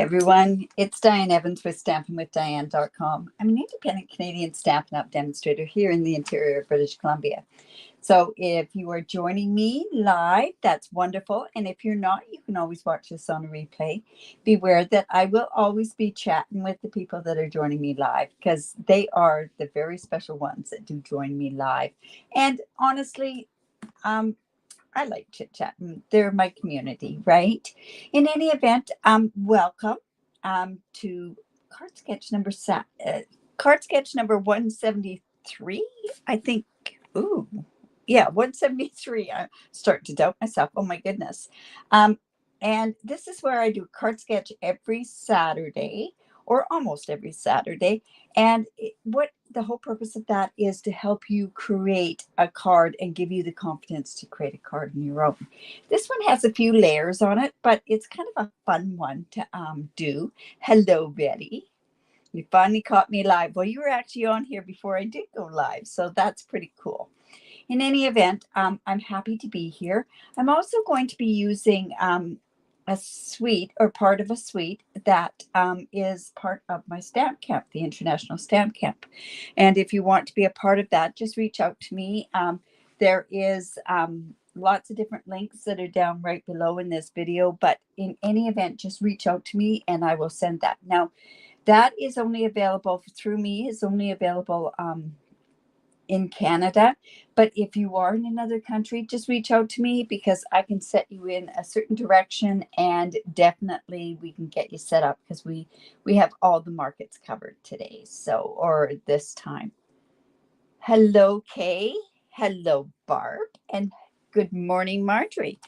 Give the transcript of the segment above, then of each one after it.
everyone, it's Diane Evans with stampinwithdiane.com. I'm an independent Canadian Stampin' Up demonstrator here in the interior of British Columbia. So if you are joining me live, that's wonderful. And if you're not, you can always watch this on a replay. Beware that I will always be chatting with the people that are joining me live because they are the very special ones that do join me live. And honestly, I like chit chatting. They're my community, right? In any event, welcome to card sketch number 173. I think. Ooh, yeah, 173. I'm starting to doubt myself. Oh my goodness. And this is where I do card sketch every Saturday or almost every Saturday. And what the whole purpose of that is to help you create a card and give you the confidence to create a card on your own. This one has a few layers on it, but it's kind of a fun one to do. Hello, Betty. You finally caught me live. Well, you were actually on here before I did go live, so that's pretty cool. In any event, I'm happy to be here. I'm also going to be using a suite or part of a suite that is part of my stamp camp, the International Stamp Camp. And if you want to be a part of that, just reach out to me. There is lots of different links that are down right below in this video. But in any event, just reach out to me and I will send that. Now, that is only available through me, is only available in Canada. But if you are in another country, just reach out to me because I can set you in a certain direction and definitely we can get you set up because we have all the markets covered today. So, or this time. Hello, Kay. Hello, Barb. And good morning, Marjorie.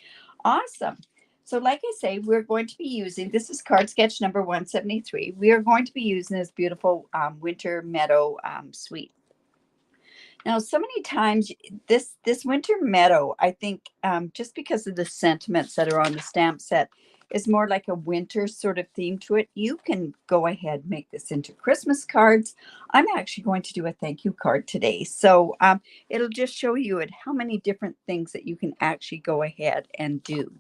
Awesome. So like I say, we're going to be using, this is card sketch number 173. We are going to be using this beautiful winter meadow suite. Now, so many times this winter meadow, I think just because of the sentiments that are on the stamp set is more like a winter sort of theme to it. You can go ahead and make this into Christmas cards. I'm actually going to do a thank you card today. So it'll just show you at how many different things that you can actually go ahead and do.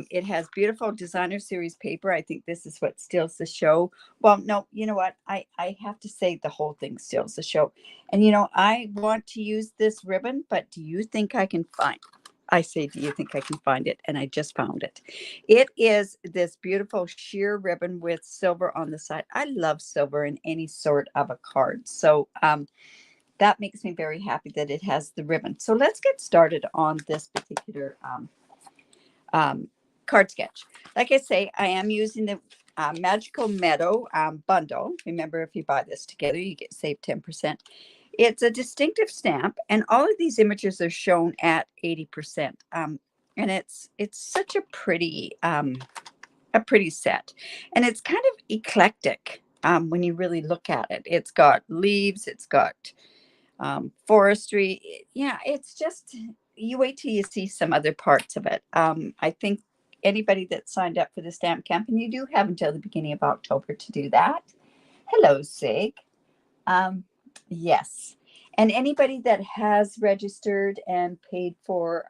It has beautiful designer series paper. I think this is what steals the show. Well, no, you know what? I have to say the whole thing steals the show. And, you know, I want to use this ribbon, but do you think I can find it? I say, do you think I can find it? And I just found it. It is this beautiful sheer ribbon with silver on the side. I love silver in any sort of a card. So that makes me very happy that it has the ribbon. So let's get started on this particular card sketch. Like I say, I am using the Magical Meadow bundle. Remember, if you buy this together, you get save 10%. It's a distinctive stamp, and all of these images are shown at 80%. And it's such a pretty set, and it's kind of eclectic when you really look at it. It's got leaves, it's got forestry. Yeah, it's just, you wait till you see some other parts of it. I think anybody that signed up for the stamp camp, and you do have until the beginning of October to do that. Hello, Sig. Yes. And anybody that has registered and paid for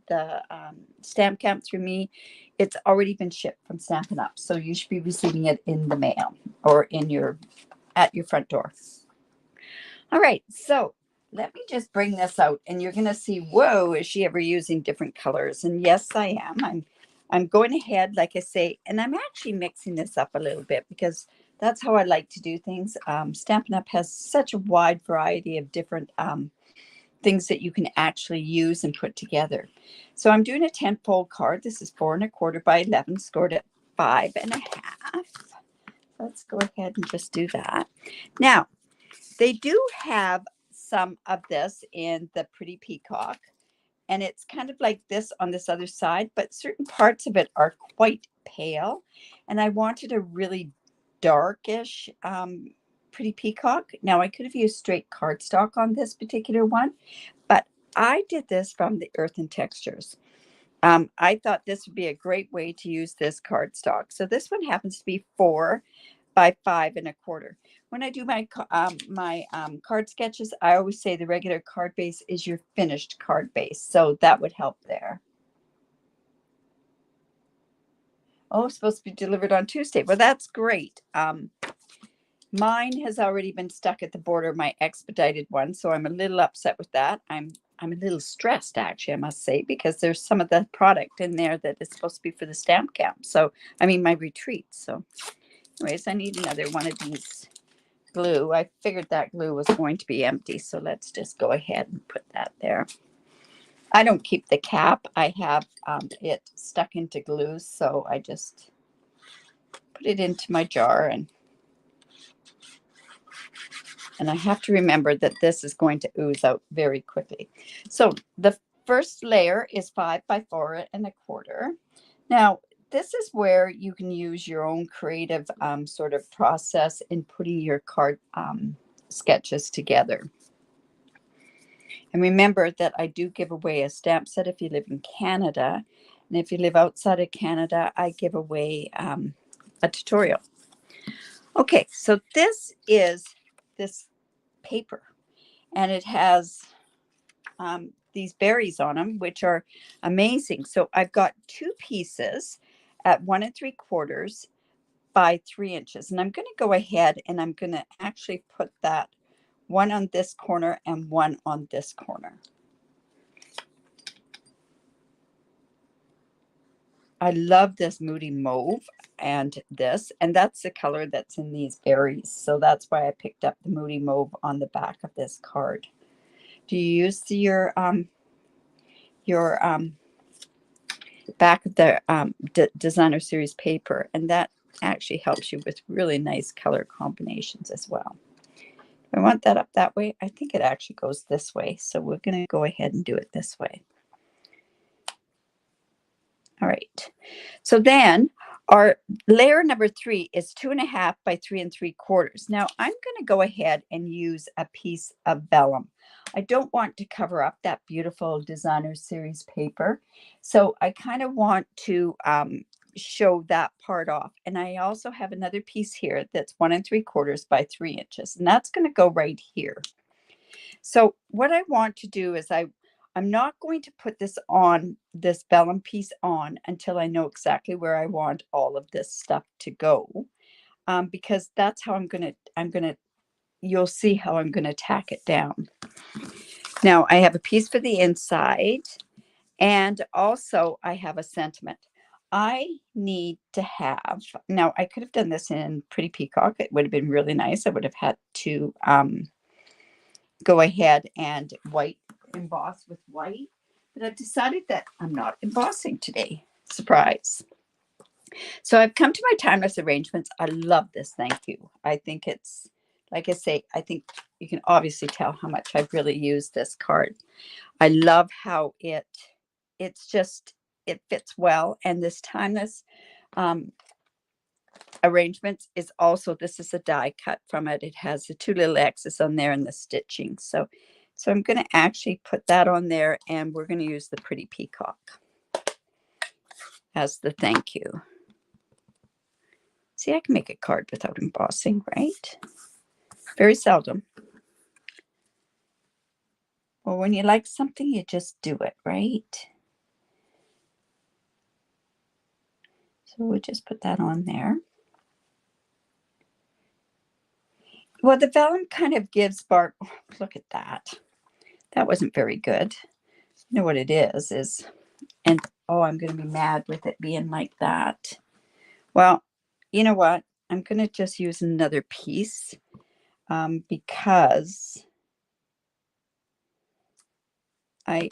the stamp camp through me, it's already been shipped from Stampin' Up. So you should be receiving it in the mail or at your front door. All right, so let me just bring this out and you're going to see, whoa, is she ever using different colors? And yes, I am. I'm going ahead, like I say, and I'm actually mixing this up a little bit because that's how I like to do things. Stampin' Up has such a wide variety of different things that you can actually use and put together. So I'm doing a 10-fold card. This is 4 1/4 by 11, scored at 5 1/2. Let's go ahead and just do that. Now, they do have some of this in the Pretty Peacock, and it's kind of like this on this other side, but certain parts of it are quite pale, and I wanted a really darkish Pretty Peacock. Now, I could have used straight cardstock on this particular one, but I did this from the Earth and Textures. I thought this would be a great way to use this cardstock. So this one happens to be 4 by 5 1/4. When I do my card sketches, I always say the regular card base is your finished card base. So that would help there. Oh, it's supposed to be delivered on Tuesday. Well, that's great. Mine has already been stuck at the border, my expedited one, so I'm a little upset with that. I'm a little stressed, actually, I must say, because there's some of the product in there that is supposed to be for the stamp camp. So, I mean, my retreat. So, anyways, I need another one of these glue. I figured that glue was going to be empty, so let's just go ahead and put that there. I don't keep the cap. I have it stuck into glue, so I just put it into my jar, and I have to remember that this is going to ooze out very quickly. So the first layer is 5 by 4.25. Now, this is where you can use your own creative sort of process in putting your card sketches together. And remember that I do give away a stamp set if you live in Canada. And if you live outside of Canada, I give away a tutorial. Okay, so this is this paper. And it has these berries on them, which are amazing. So I've got 2 pieces at 1 3/4 by 3 inches. And I'm going to go ahead and I'm going to actually put that one on this corner and one on this corner. I love this Moody Mauve and that's the color that's in these berries. So that's why I picked up the Moody Mauve on the back of this card. Do you use your back of the designer series paper? And that actually helps you with really nice color combinations as well. I want that up that way. I think it actually goes this way. So we're going to go ahead and do it this way. All right. So then our layer number 3 is 2.5 by 3 3/4. Now I'm going to go ahead and use a piece of vellum. I don't want to cover up that beautiful designer series paper. So I kind of want to show that part off. And I also have another piece here that's 1 3/4 by 3 inches. And that's going to go right here. So what I want to do is I'm not going to put this vellum piece on until I know exactly where I want all of this stuff to go, because that's how you'll see how I'm going to tack it down. Now I have a piece for the inside, and also I have a sentiment. I need to have, now I could have done this in Pretty Peacock. It would have been really nice. I would have had to go ahead and emboss with white, but I've decided that I'm not embossing today. Surprise. So I've come to my timeless arrangements. I love this. Thank you. I think it's, like I say, I think you can obviously tell how much I've really used this card. I love how it fits well. And this timeless arrangements is also, this is a die cut from it. It has the 2 little X's on there and the stitching. So I'm going to actually put that on there, and we're going to use the Pretty Peacock as the thank you. See, I can make a card without embossing, right? Very seldom. Well, when you like something, you just do it, right? So we'll just put that on there. Well, the vellum kind of gives Barb, oh, look at that. That wasn't very good. You know what it is, and oh, I'm going to be mad with it being like that. Well, you know what? I'm going to just use another piece because I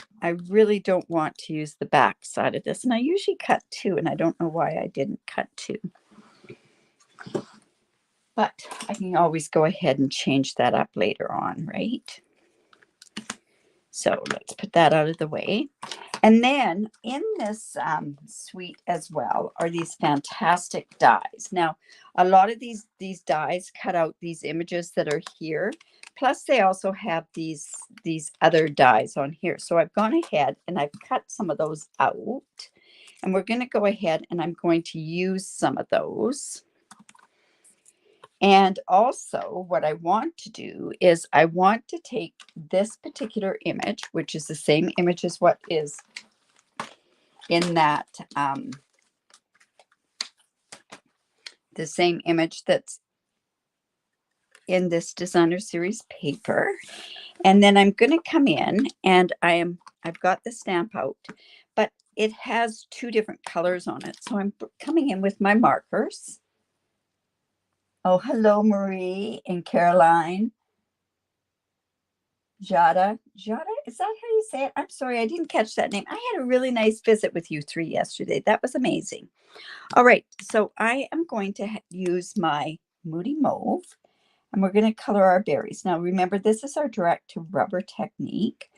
really don't want to use the back side of this. And I usually cut 2, and I don't know why I didn't cut 2. But I can always go ahead and change that up later on, right? So let's put that out of the way. And then in this suite as well are these fantastic dies. Now, a lot of these dies cut out these images that are here. Plus, they also have these other dies on here. So I've gone ahead and I've cut some of those out. And we're going to go ahead and I'm going to use some of those. And also what I want to do is I want to take this particular image, which is the same image as what is in that the same image that's in this designer series paper. And then I'm going to come in and I've got the stamp out, but it has two different colors on it. So I'm coming in with my markers. Oh, hello, Marie and Caroline. Jada, is that how you say it? I'm sorry, I didn't catch that name. I had a really nice visit with you three yesterday. That was amazing. All right, so I am going to use my Moody Mauve, and we're going to color our berries. Now, remember, this is our direct to rubber technique.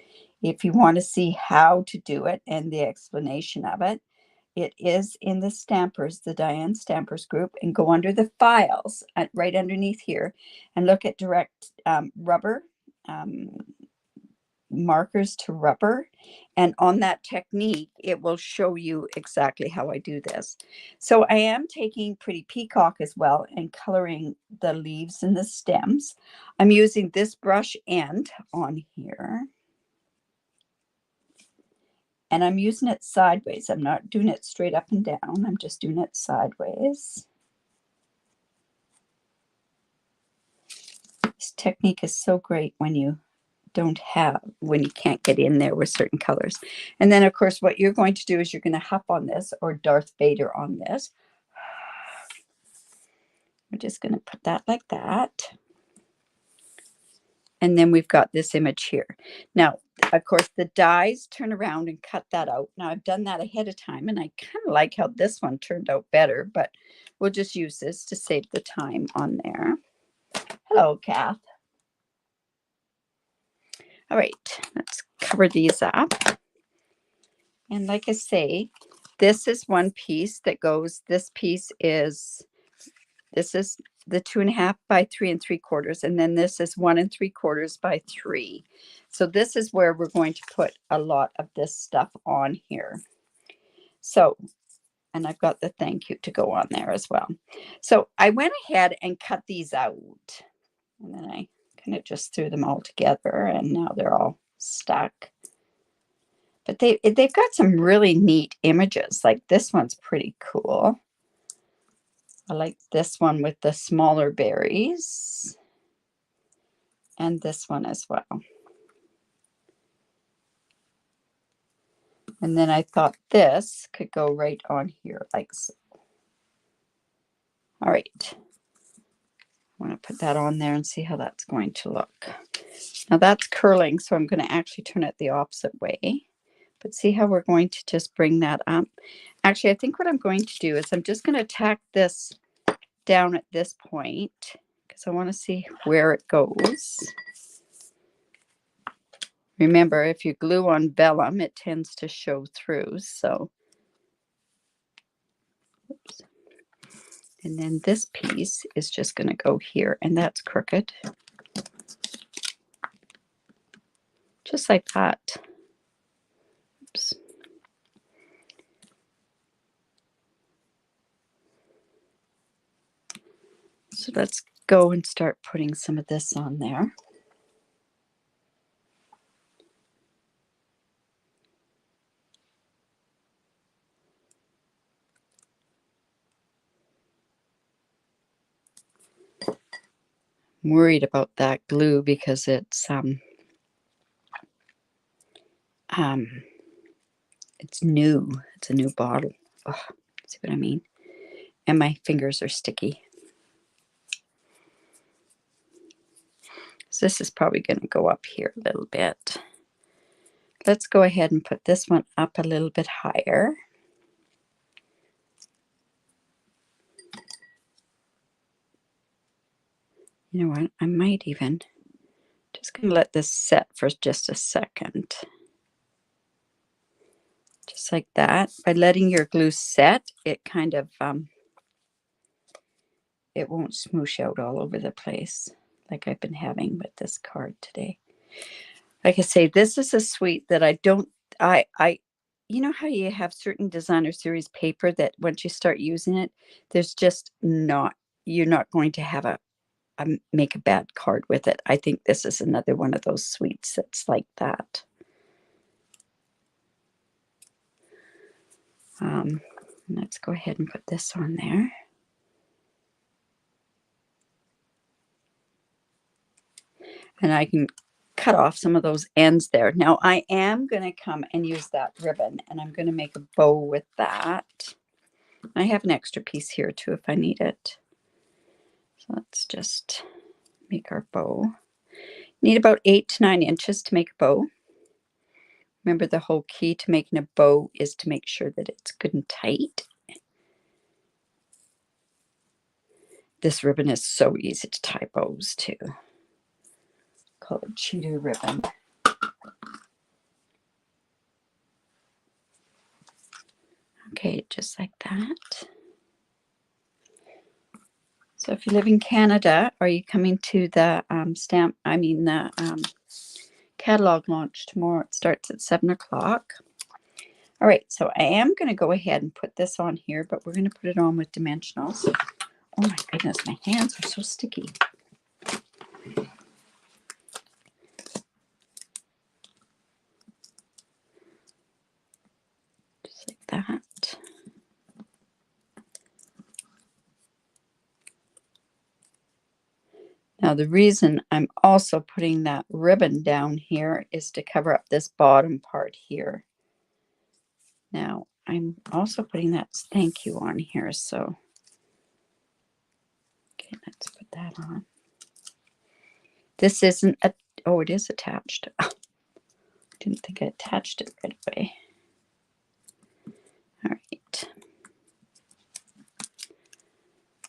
If you want to see how to do it and the explanation of it, it is in the Stampers, the Diane Stampers group, and go under the files right underneath here and look at direct rubber. Markers to rubber, and on that technique it will show you exactly how I do this. So I am taking Pretty Peacock as well and coloring the leaves and the stems. I'm using this brush end on here, and I'm using it sideways. I'm not doing it straight up and down. I'm just doing it sideways. This technique is so great when you can't get in there with certain colors. And then of course what you're going to do is you're going to huff on this, or Darth Vader on this. We're just going to put that like that. And then we've got this image here. Now, of course, the dies turn around and cut that out. Now I've done that ahead of time, and I kind of like how this one turned out better, but we'll just use this to save the time on there. Hello, Kath. All right, let's cover these up. And like I say, this is one piece that goes, this is the 2.5 by 3 3/4. And then this is 1 3/4 by 3. So this is where we're going to put a lot of this stuff on here. So, and I've got the thank you to go on there as well. So I went ahead and cut these out. And then I kind of just threw them all together, and now they're all stuck. But they've got some really neat images. Like this one's pretty cool. I like this one with the smaller berries. And this one as well. And then I thought this could go right on here like so. All right. I want to put that on there and see how that's going to look. Now that's curling, so I'm going to actually turn it the opposite way. But see how we're going to just bring that up. Actually, I think what I'm going to do is I'm just going to tack this down at this point because I want to see where it goes. Remember, if you glue on vellum, it tends to show through. So, oops. And then this piece is just going to go here, and that's crooked. Just like that. Oops. So let's go and start putting some of this on there. I'm worried about that glue because it's new. It's a new bottle. Oh, see what I mean? And my fingers are sticky. So this is probably going to go up here a little bit. Let's go ahead and put this one up a little bit higher. You know what? I might even just going to let this set for just a second. Just like that. By letting your glue set, it kind of, it won't smoosh out all over the place like I've been having with this card today. Like I say, this is a suite that I don't, you know how you have certain designer series paper that once you start using it, there's just not, you're not going to have make a bad card with it. I think this is another one of those suites that's like that. Let's go ahead and put this on there. And I can cut off some of those ends there. Now I am going to come and use that ribbon, and I'm going to make a bow with that. I have an extra piece here too if I need it. So let's just make our bow. Need about 8 to 9 inches to make a bow. Remember, the whole key to making a bow is to make sure that it's good and tight. This ribbon is so easy to tie bows to. Call it cheetah ribbon. Okay, just like that. So if you live in Canada, are you coming to the catalog launch tomorrow? It starts at 7 o'clock. All right, so I am going to go ahead and put this on here, but we're going to put it on with dimensionals. Oh my goodness, my hands are so sticky. Just like that. Now the reason I'm also putting that ribbon down here is to cover up this bottom part here. Now I'm also putting that thank you on here, so okay, let's put that on. This isn't a, oh, it is attached. Oh, didn't think I attached it right away. All right.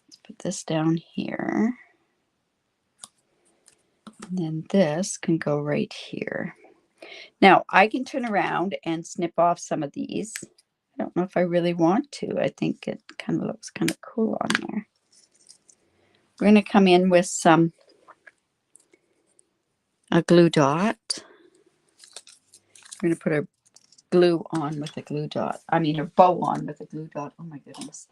Let's put this down here. And then this can go right here. Now I can turn around and snip off some of these. I don't know if I really want to. I think it kind of looks kind of cool on there. We're going to come in with a glue dot. We're going to put a glue on with a glue dot. I mean, a bow on with a glue dot. Oh my goodness.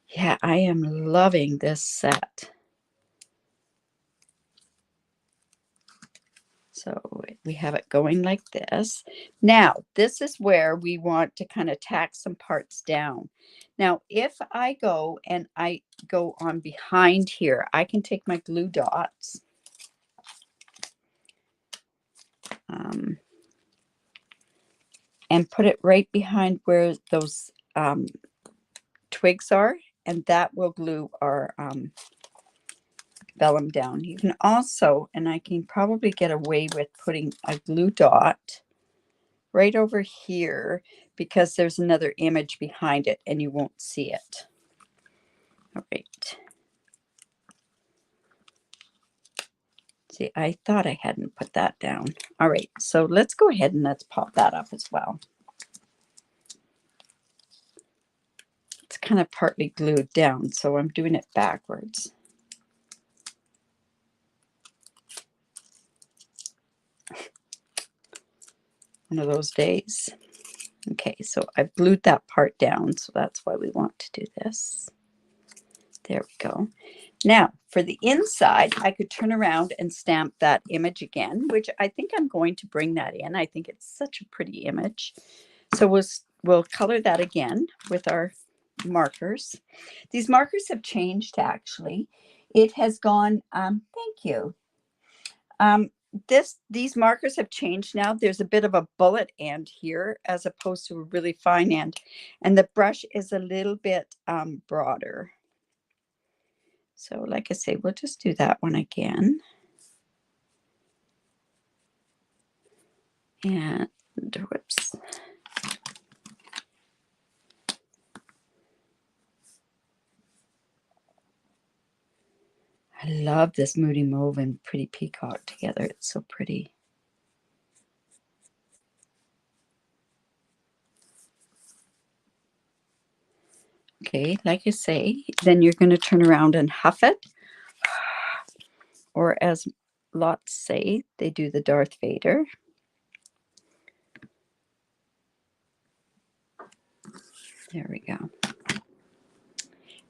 Yeah, I am loving this set. So we have it going like this. Now, this is where we want to kind of tack some parts down. Now, if I go and I go on behind here, I can take my glue dots and put it right behind where those twigs are, and that will glue our vellum down. You can also, and I can probably get away with putting a glue dot right over here because there's another image behind it and you won't see it. All right. See, I thought I hadn't put that down. All right, so let's go ahead and let's pop that up as well. It's kind of partly glued down, so I'm doing it backwards. One of those days. Okay, so I've glued that part down, so that's why we want to do this. There we go. Now, for the inside, I could turn around and stamp that image again, which I think I'm going to bring that in. I think it's such a pretty image. So we'll color that again with our markers. These markers have changed, actually. It has gone, thank you. These markers have changed now. There's a bit of a bullet end here as opposed to a really fine end. And the brush is a little bit broader. So like I say, we'll just do that one again. And whoops. I love this Moody Mauve and Pretty Peacock together. It's so pretty. Okay, like I say, then you're going to turn around and huff it. Or as lots say, they do the Darth Vader. There we go.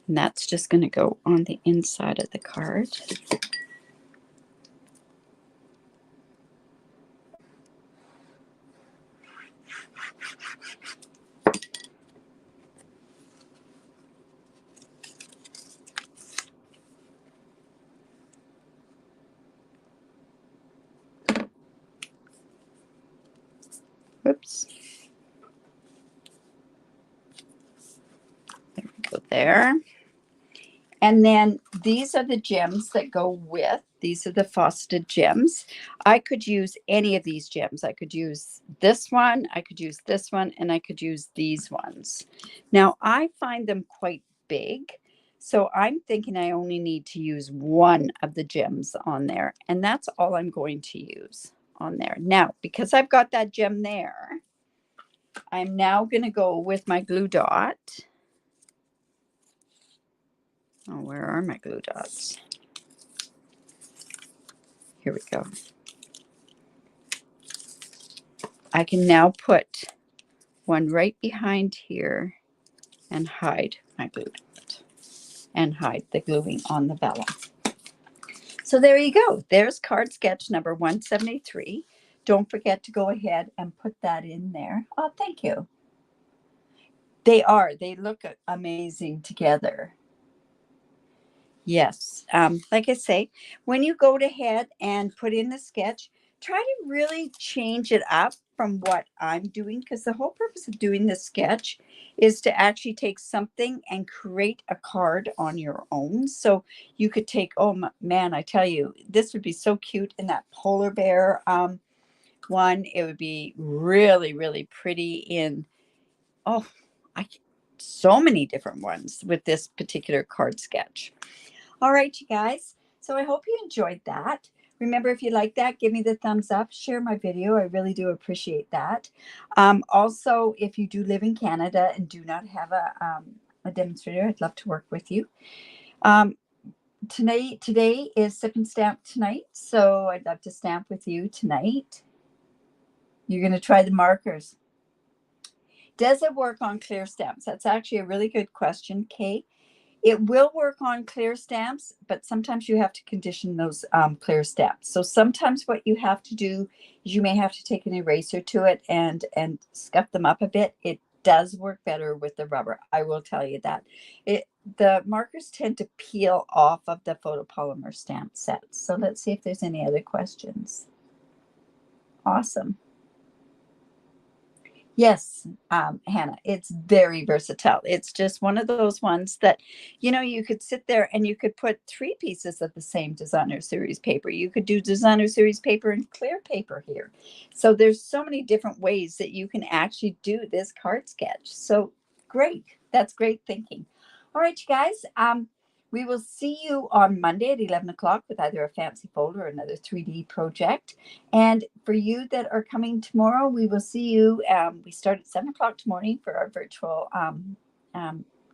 And that's just going to go on the inside of the card. there. And then these are the gems that go with. These are the frosted gems. I could use any of these gems. I could use this one, I could use this one, and I could use these ones. Now, I find them quite big, so I'm thinking I only need to use one of the gems on there, and that's all I'm going to use on there. Now, because I've got that gem there, I'm now going to go with my glue dot. Oh, where are my glue dots? Here we go. I can now put one right behind here and hide my glue dot and hide the gluing on the vellum. So there you go. There's card sketch number 173. Don't forget to go ahead and put that in there. Oh, thank you. They look amazing together. Yes. Like I say, when you go ahead and put in the sketch, try to really change it up from what I'm doing, because the whole purpose of doing this sketch is to actually take something and create a card on your own. So you could take, oh man, I tell you, this would be so cute in that polar bear one. It would be really, really pretty in, oh, so many different ones with this particular card sketch. All right, you guys. So I hope you enjoyed that. Remember, if you like that, give me the thumbs up, share my video. I really do appreciate that. Also, if you do live in Canada and do not have a demonstrator, I'd love to work with you. Today is Sip and Stamp tonight, so I'd love to stamp with you tonight. You're going to try the markers. Does it work on clear stamps? That's actually a really good question, Kay. It will work on clear stamps, but sometimes you have to condition those clear stamps. So sometimes what you have to do is you may have to take an eraser to it and scuff them up a bit. It does work better with the rubber. I will tell you that. The markers tend to peel off of the photopolymer stamp sets. So let's see if there's any other questions. Awesome. Yes, Hannah, it's very versatile. It's just one of those ones that, you know, you could sit there and you could put 3 pieces of the same designer series paper. You could do designer series paper and clear paper here. So there's so many different ways that you can actually do this card sketch. So great. That's great thinking. All right, you guys. We will see you on Monday at 11 o'clock with either a fancy folder or another 3D project. And for you that are coming tomorrow, we will see you. We start at 7 o'clock tomorrow for our virtual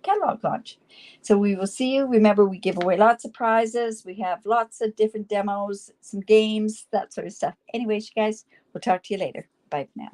catalog launch. So we will see you. Remember, we give away lots of prizes. We have lots of different demos, some games, that sort of stuff. Anyways, you guys, we'll talk to you later. Bye for now.